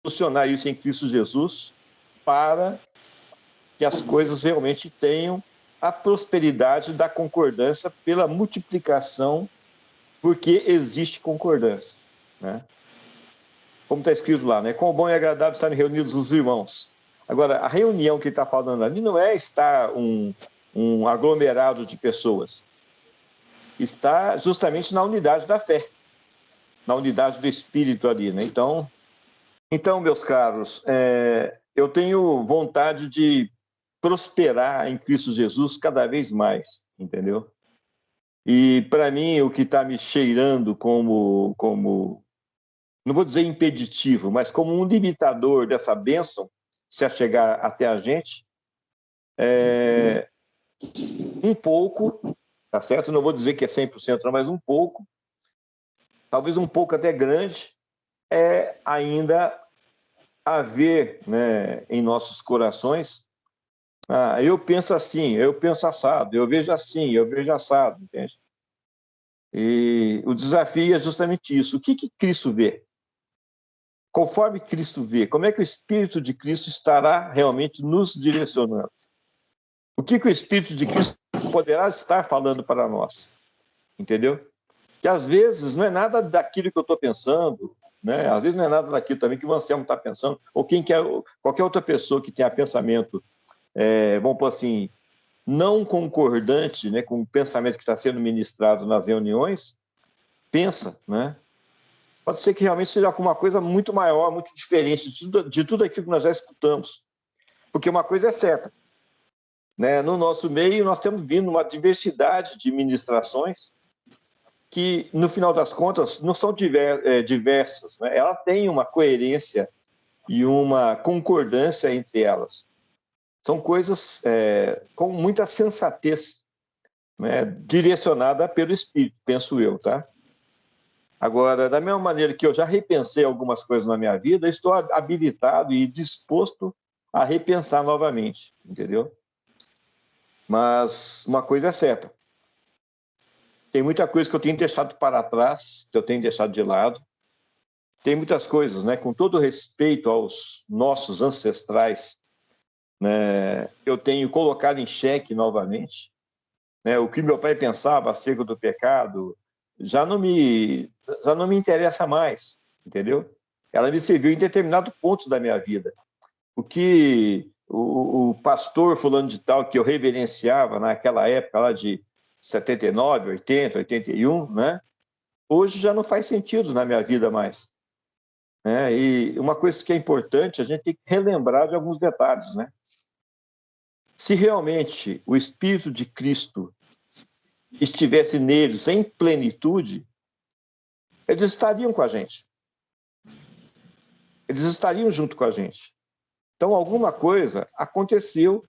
solucionar isso em Cristo Jesus para que as coisas realmente tenham a prosperidade da concordância pela multiplicação, porque existe concordância, né? Como está escrito lá, né? Quão bom e agradável estarem reunidos os irmãos. Agora, a reunião que ele está falando ali não é estar um aglomerado de pessoas. Está justamente na unidade da fé, na unidade do Espírito ali, né? Então, meus caros, eu tenho vontade de prosperar em Cristo Jesus cada vez mais, entendeu? E, para mim, o que está me cheirando como, não vou dizer impeditivo, mas como um limitador dessa bênção, se a chegar até a gente, um pouco, tá certo? Não vou dizer que é 100%, não, mas um pouco, talvez um pouco até grande, é ainda haver, né, em nossos corações, eu penso assim, eu penso assado, eu vejo assim, eu vejo assado, entende? E o desafio é justamente isso. O que Cristo vê? Conforme Cristo vê, como é que o Espírito de Cristo estará realmente nos direcionando? O que o Espírito de Cristo poderá estar falando para nós? Entendeu? Que às vezes não é nada daquilo que eu estou pensando, né? Às vezes não é nada daquilo também que o Anselmo está pensando, ou quem quer, qualquer outra pessoa que tenha pensamento, vamos pôr assim, não concordante, né, com o pensamento que está sendo ministrado nas reuniões, pensa, né? Pode ser que realmente seja alguma coisa muito maior, muito diferente de tudo aquilo que nós já escutamos. Porque uma coisa é certa, né? No nosso meio, nós temos vindo uma diversidade de ministrações que, no final das contas, não são diversas, né? Ela tem uma coerência e uma concordância entre elas. São coisas com muita sensatez, né? Direcionada pelo Espírito, penso eu, tá? Agora, da mesma maneira que eu já repensei algumas coisas na minha vida, estou habilitado e disposto a repensar novamente, entendeu? Mas uma coisa é certa, tem muita coisa que eu tenho deixado para trás, que eu tenho deixado de lado. Tem muitas coisas, né? Com todo respeito aos nossos ancestrais, né? Eu tenho colocado em xeque novamente, né? O que meu pai pensava acerca do pecado já não me interessa mais, entendeu? Ela me serviu em determinado ponto da minha vida. O que o pastor fulano de tal, que eu reverenciava naquela época lá de 79, 80, 81, né? Hoje já não faz sentido na minha vida mais, né? E uma coisa que é importante, a gente tem que relembrar de alguns detalhes, né? Se realmente o Espírito de Cristo estivesse neles em plenitude, eles estariam com a gente. Eles estariam junto com a gente. Então, alguma coisa aconteceu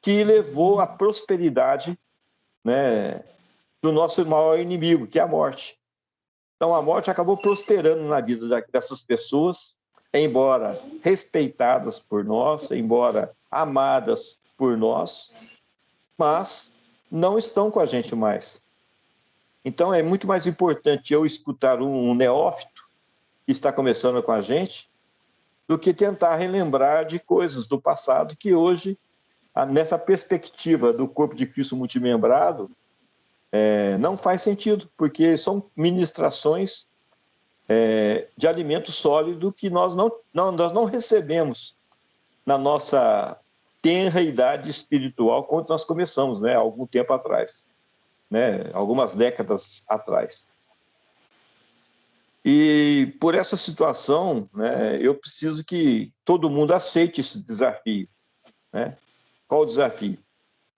que levou à prosperidade, né, do nosso maior inimigo, que é a morte. Então, a morte acabou prosperando na vida dessas pessoas, embora respeitadas por nós, embora amadas por nós, mas não estão com a gente mais. Então, é muito mais importante eu escutar um neófito que está começando com a gente do que tentar relembrar de coisas do passado que hoje, nessa perspectiva do corpo de Cristo multimembrado, não faz sentido, porque são ministrações de alimento sólido que nós não recebemos na nossa tenra idade espiritual quando nós começamos, né, algum tempo atrás, né, algumas décadas atrás. E por essa situação, né, eu preciso que todo mundo aceite esse desafio, né? Qual o desafio?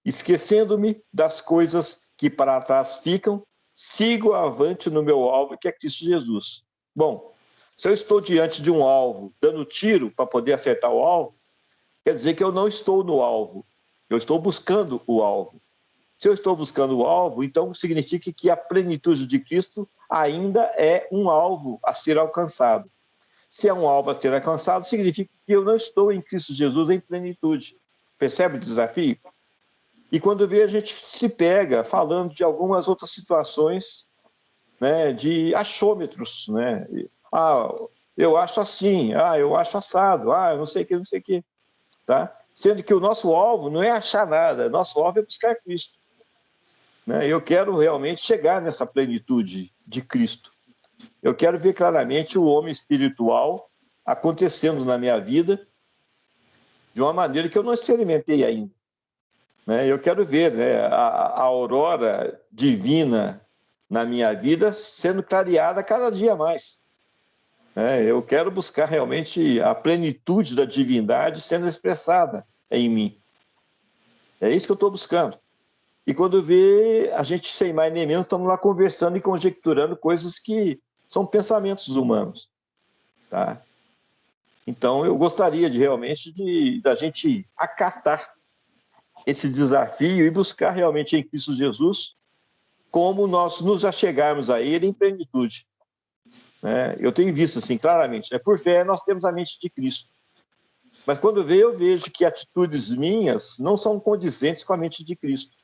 Esquecendo-me das coisas que para trás ficam, sigo avante no meu alvo, que é Cristo Jesus. Bom, se eu estou diante de um alvo, dando tiro para poder acertar o alvo, quer dizer que eu não estou no alvo, eu estou buscando o alvo. Se eu estou buscando o alvo, então significa que a plenitude de Cristo ainda é um alvo a ser alcançado. Se é um alvo a ser alcançado, significa que eu não estou em Cristo Jesus em plenitude. Percebe o desafio? E quando vê, a gente se pega falando de algumas outras situações, né, de achômetros, né? eu acho assim, eu acho assado, eu não sei o que, não sei o que. Tá? Sendo que o nosso alvo não é achar nada, nosso alvo é buscar Cristo. Né? Eu quero realmente chegar nessa plenitude de Cristo. Eu quero ver claramente o homem espiritual acontecendo na minha vida de uma maneira que eu não experimentei ainda. Né? Eu quero ver, né, a aurora divina na minha vida sendo clareada cada dia mais. Eu quero buscar realmente a plenitude da divindade sendo expressada em mim. É isso que eu estou buscando. E quando vê, a gente, sem mais nem menos, estamos lá conversando e conjecturando coisas que são pensamentos humanos. Tá? Então, eu gostaria de realmente da gente acatar esse desafio e buscar realmente em Cristo Jesus como nós nos achegarmos a Ele em plenitude. Né? Eu tenho visto assim claramente, por fé nós temos a mente de Cristo. Mas quando eu vejo que atitudes minhas não são condizentes com a mente de Cristo.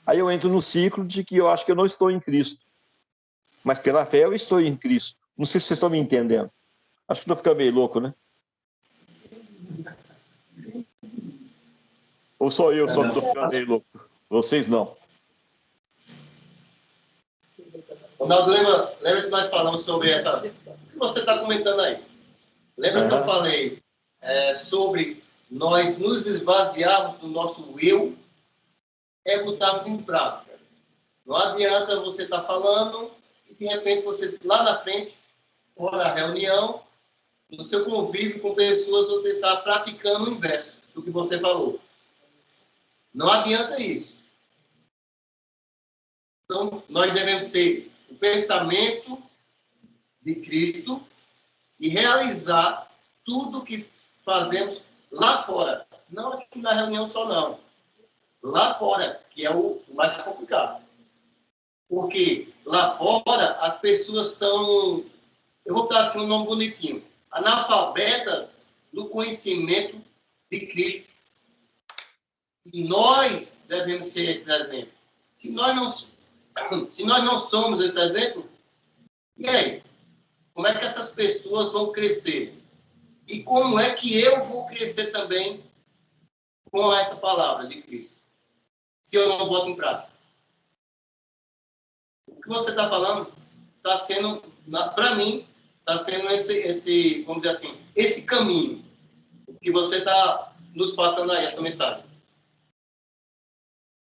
Aí eu entro no ciclo de que eu acho que eu não estou em Cristo. Mas pela fé eu estou em Cristo. Não sei se vocês estão me entendendo. Acho que estou ficando meio louco, né? Ou só eu só que estou ficando meio louco? Vocês não. Ronaldo, lembra que nós falamos sobre essa... O que você está comentando aí? Lembra que eu falei sobre nós nos esvaziarmos do nosso eu e botarmos em prática? Não adianta você estar falando e, de repente, você, lá na frente, fora a reunião, no seu convívio com pessoas, você está praticando o inverso do que você falou. Não adianta isso. Então, nós devemos ter o pensamento de Cristo e realizar tudo o que fazemos lá fora. Não aqui na reunião só, não. Lá fora, que é o mais complicado. Porque lá fora as pessoas estão, eu vou botar assim um nome bonitinho, analfabetas do conhecimento de Cristo. E nós devemos ser esse exemplo. Se nós não somos esse exemplo, e aí? Como é que essas pessoas vão crescer? E como é que eu vou crescer também com essa palavra de Cristo? Se eu não boto em prática. O que você está falando está sendo, para mim, está sendo esse, vamos dizer assim, esse caminho que você está nos passando aí, essa mensagem.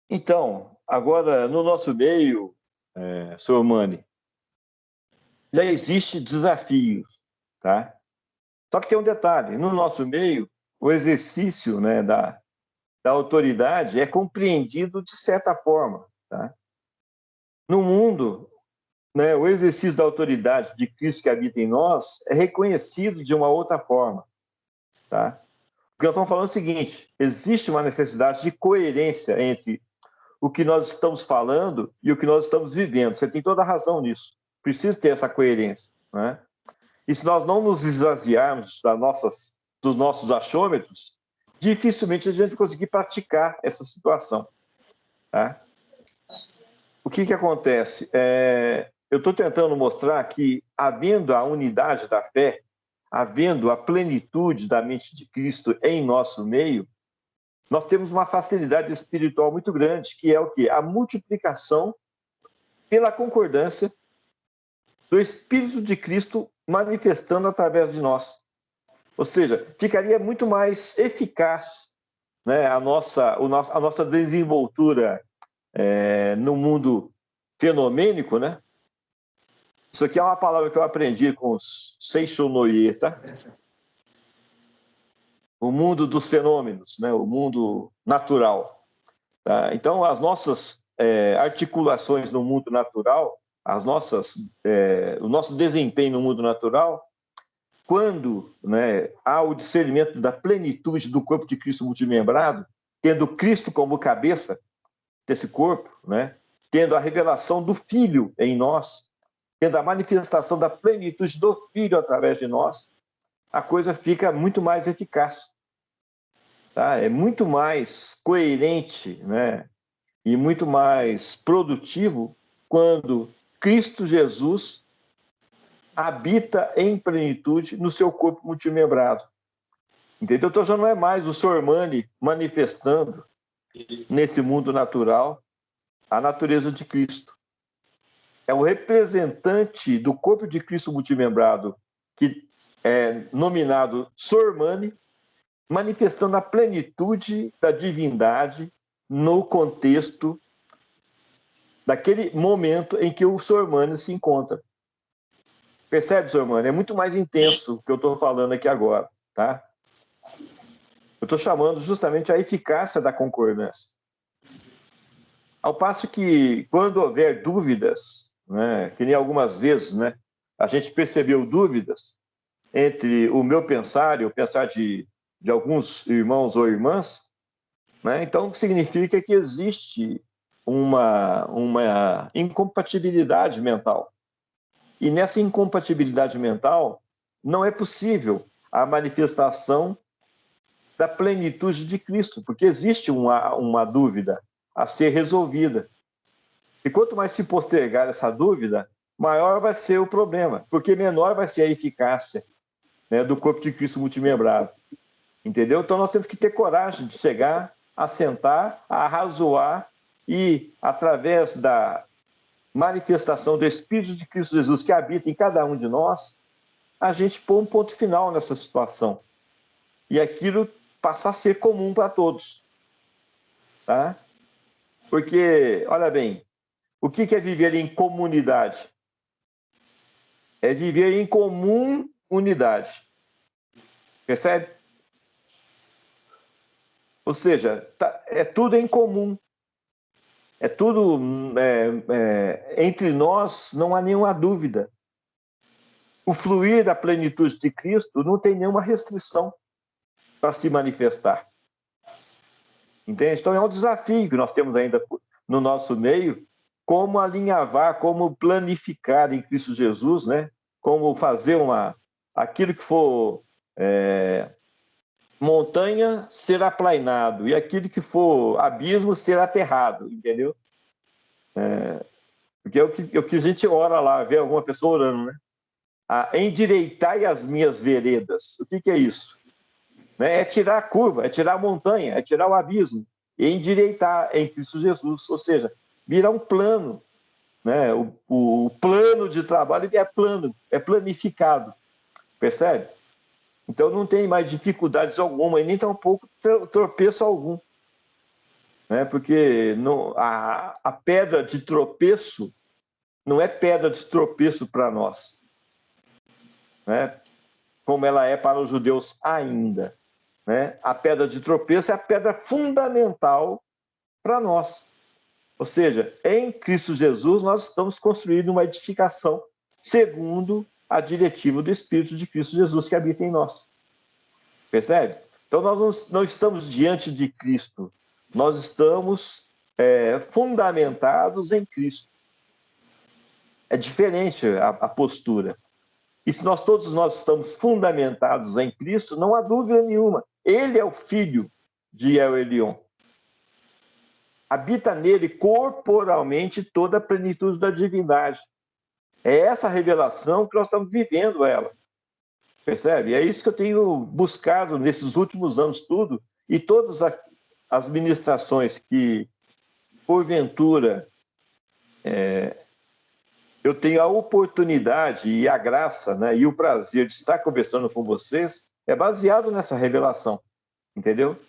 Então, agora, no nosso meio, senhor Mani, já existe desafios, tá? Só que tem um detalhe, no nosso meio, o exercício, né, da autoridade é compreendido de certa forma, tá? No mundo, né, o exercício da autoridade de Cristo que habita em nós é reconhecido de uma outra forma, tá? Porque nós estamos falando o seguinte, existe uma necessidade de coerência entre o que nós estamos falando e o que nós estamos vivendo. Você tem toda a razão nisso. Precisa ter essa coerência, né? E se nós não nos esvaziarmos dos nossos achômetros, dificilmente a gente vai conseguir praticar essa situação. Tá? O que acontece? Eu estou tentando mostrar que, havendo a unidade da fé, havendo a plenitude da mente de Cristo em nosso meio, nós temos uma facilidade espiritual muito grande, que é o quê? A multiplicação pela concordância do Espírito de Cristo manifestando através de nós. Ou seja, ficaria muito mais eficaz, né, a nossa desenvoltura no mundo fenomênico, né? Isso aqui é uma palavra que eu aprendi com os Seixonoye, tá? O mundo dos fenômenos, né? O mundo natural. Tá? Então, as nossas articulações no mundo natural, o nosso desempenho no mundo natural, quando, né, há o discernimento da plenitude do corpo de Cristo multimembrado, tendo Cristo como cabeça desse corpo, né, tendo a revelação do Filho em nós, tendo a manifestação da plenitude do Filho através de nós, a coisa fica muito mais eficaz. Tá? É muito mais coerente, né, e muito mais produtivo quando Cristo Jesus habita em plenitude no seu corpo multimembrado. Entendeu? Então já não é mais o Sormani manifestando nesse mundo natural a natureza de Cristo. É o representante do corpo de Cristo multimembrado, que é nominado Sormani, manifestando a plenitude da divindade no contexto daquele momento em que o Sormani se encontra. Percebe, Sormani? É muito mais intenso o que eu estou falando aqui agora, tá? Eu estou chamando justamente a eficácia da concordância. Ao passo que, quando houver dúvidas, né, que nem algumas vezes, né, a gente percebeu dúvidas entre o meu pensar e o pensar de alguns irmãos ou irmãs, né, então significa que existe uma incompatibilidade mental. E nessa incompatibilidade mental, não é possível a manifestação da plenitude de Cristo, porque existe uma dúvida a ser resolvida. E quanto mais se postergar essa dúvida, maior vai ser o problema, porque menor vai ser a eficácia, né, do corpo de Cristo multimembrado. Entendeu? Então nós temos que ter coragem de chegar, a sentar, a arrazoar e, através da manifestação do Espírito de Cristo Jesus que habita em cada um de nós, a gente pôr um ponto final nessa situação. E aquilo passar a ser comum para todos. Tá? Porque, olha bem, o que é viver em comunidade? É viver em comum unidade. Percebe? Ou seja, é tudo em comum. É tudo entre nós, não há nenhuma dúvida. O fluir da plenitude de Cristo não tem nenhuma restrição para se manifestar. Entende? Então é um desafio que nós temos ainda no nosso meio, como alinhavar, como planificar em Cristo Jesus, né? Como fazer aquilo que for montanha ser aplainado e aquilo que for abismo ser aterrado, entendeu? Porque é o que a gente ora lá, vê alguma pessoa orando, né? Endireitai as minhas veredas. O que é isso? Né? É tirar a curva, é tirar a montanha, é tirar o abismo e endireitar em Cristo Jesus, ou seja, virar um plano, né? O plano de trabalho é plano, é planificado, percebe? Então não tem mais dificuldades alguma e nem tampouco tropeço algum, né? Porque a pedra de tropeço não é pedra de tropeço para nós, né? Como ela é para os judeus ainda. Né? A pedra de tropeço é a pedra fundamental para nós. Ou seja, em Cristo Jesus nós estamos construindo uma edificação segundo a diretiva do Espírito de Cristo Jesus que habita em nós. Percebe? Então nós não estamos diante de Cristo, nós estamos fundamentados em Cristo. É diferente a postura. E se todos nós estamos fundamentados em Cristo, não há dúvida nenhuma. Ele é o filho de El Elyon. Habita nele corporalmente toda a plenitude da divindade. É essa revelação que nós estamos vivendo ela. Percebe? É isso que eu tenho buscado nesses últimos anos tudo, e todas as ministrações que, porventura, eu tenho a oportunidade e a graça, né, e o prazer de estar conversando com vocês, é baseado nessa revelação, entendeu?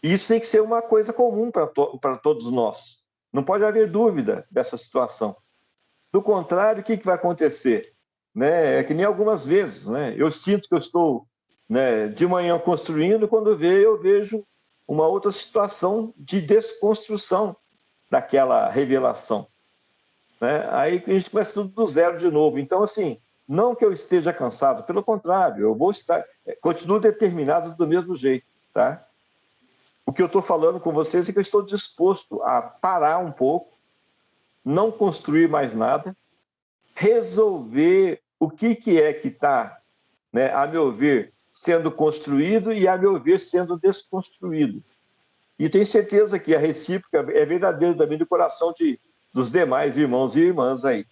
E isso tem que ser uma coisa comum para todos nós. Não pode haver dúvida dessa situação. Do contrário, o que vai acontecer? Né? É que nem algumas vezes, né? Eu sinto que eu estou, né, de manhã construindo, quando eu vejo uma outra situação de desconstrução daquela revelação. Né? Aí a gente começa tudo do zero de novo. Então, assim, não que eu esteja cansado, pelo contrário, eu vou estar, continuo determinado do mesmo jeito, tá? O que eu estou falando com vocês é que eu estou disposto a parar um pouco, não construir mais nada, resolver o que é que está, né, a meu ver, sendo construído e, a meu ver, sendo desconstruído. E tenho certeza que a recíproca é verdadeira também do coração dos demais irmãos e irmãs aí.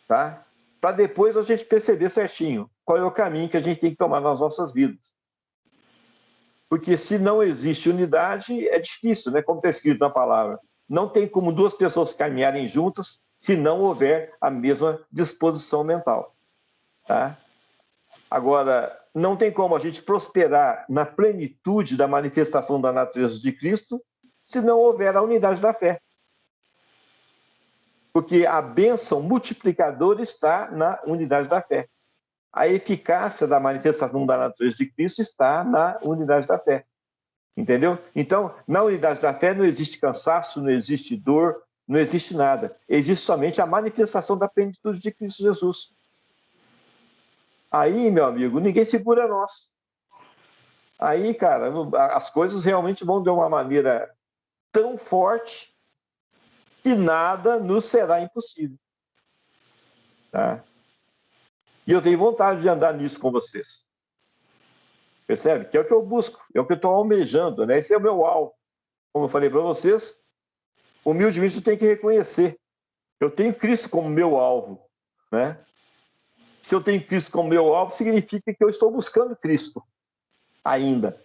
tá? Para depois a gente perceber certinho qual é o caminho que a gente tem que tomar nas nossas vidas. Porque se não existe unidade, é difícil, né? Como está escrito na palavra. Não tem como duas pessoas caminharem juntas se não houver a mesma disposição mental, tá? Agora, não tem como a gente prosperar na plenitude da manifestação da natureza de Cristo se não houver a unidade da fé. Porque a bênção multiplicadora está na unidade da fé. A eficácia da manifestação da natureza de Cristo está na unidade da fé. Entendeu? Então, na unidade da fé não existe cansaço, não existe dor, não existe nada. Existe somente a manifestação da plenitude de Cristo Jesus. Aí, meu amigo, ninguém segura nós. Aí, cara, as coisas realmente vão de uma maneira tão forte que nada nos será impossível. Tá? E eu tenho vontade de andar nisso com vocês. Percebe? Que é o que eu busco, é o que eu estou almejando, né? Esse é o meu alvo. Como eu falei para vocês, humildemente eu tenho que reconhecer. Eu tenho Cristo como meu alvo, né? Se eu tenho Cristo como meu alvo, significa que eu estou buscando Cristo ainda.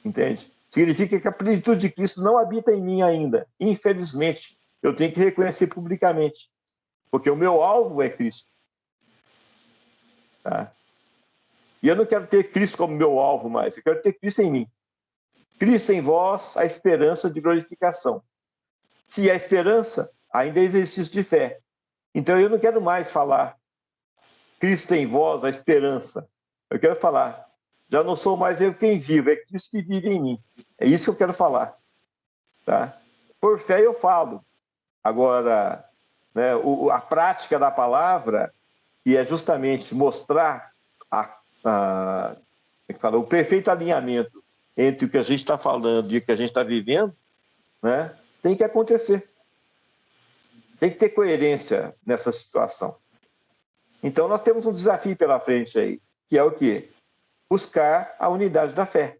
Entende? Significa que a plenitude de Cristo não habita em mim ainda. Infelizmente, eu tenho que reconhecer publicamente. Porque o meu alvo é Cristo. Tá? E eu não quero ter Cristo como meu alvo mais, eu quero ter Cristo em mim. Cristo em vós, a esperança de glorificação. Se a esperança, ainda é exercício de fé. Então eu não quero mais falar Cristo em vós, a esperança. Eu quero falar, já não sou mais eu quem vivo, é Cristo que vive em mim. É isso que eu quero falar. Tá? Por fé eu falo. Agora, né, a prática da palavra, que é justamente mostrar o perfeito alinhamento entre o que a gente está falando e o que a gente está vivendo, né, tem que acontecer. Tem que ter coerência nessa situação. Então, nós temos um desafio pela frente aí, que é o quê? Buscar a unidade da fé,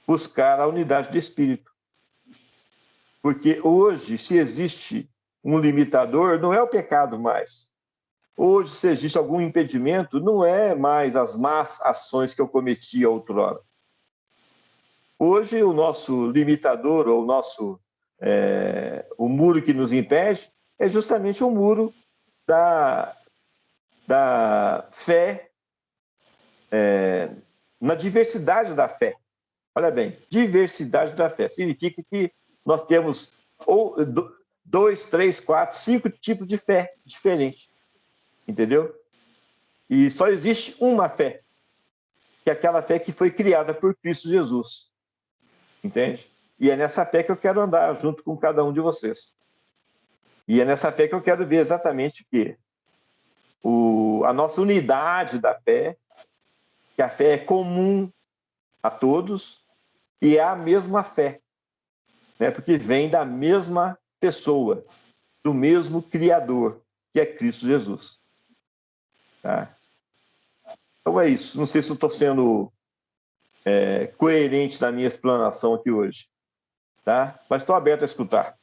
buscar a unidade do espírito. Porque hoje, se existe um limitador, não é o pecado mais. Hoje, se existe algum impedimento, não é mais as más ações que eu cometi outrora. Hoje, o nosso limitador, ou o muro que nos impede, é justamente o muro da fé, na diversidade da fé. Olha bem, diversidade da fé. Significa que nós temos 2, 3, 4, 5 tipos de fé diferentes. Entendeu? E só existe uma fé, que é aquela fé que foi criada por Cristo Jesus. Entende? E é nessa fé que eu quero andar junto com cada um de vocês. E é nessa fé que eu quero ver exatamente a nossa unidade da fé, que a fé é comum a todos e é a mesma fé, né? Porque vem da mesma pessoa, do mesmo Criador, que é Cristo Jesus. Tá? Então é isso. Não sei se eu estou sendo coerente na minha explanação aqui hoje, tá? Mas estou aberto a escutar.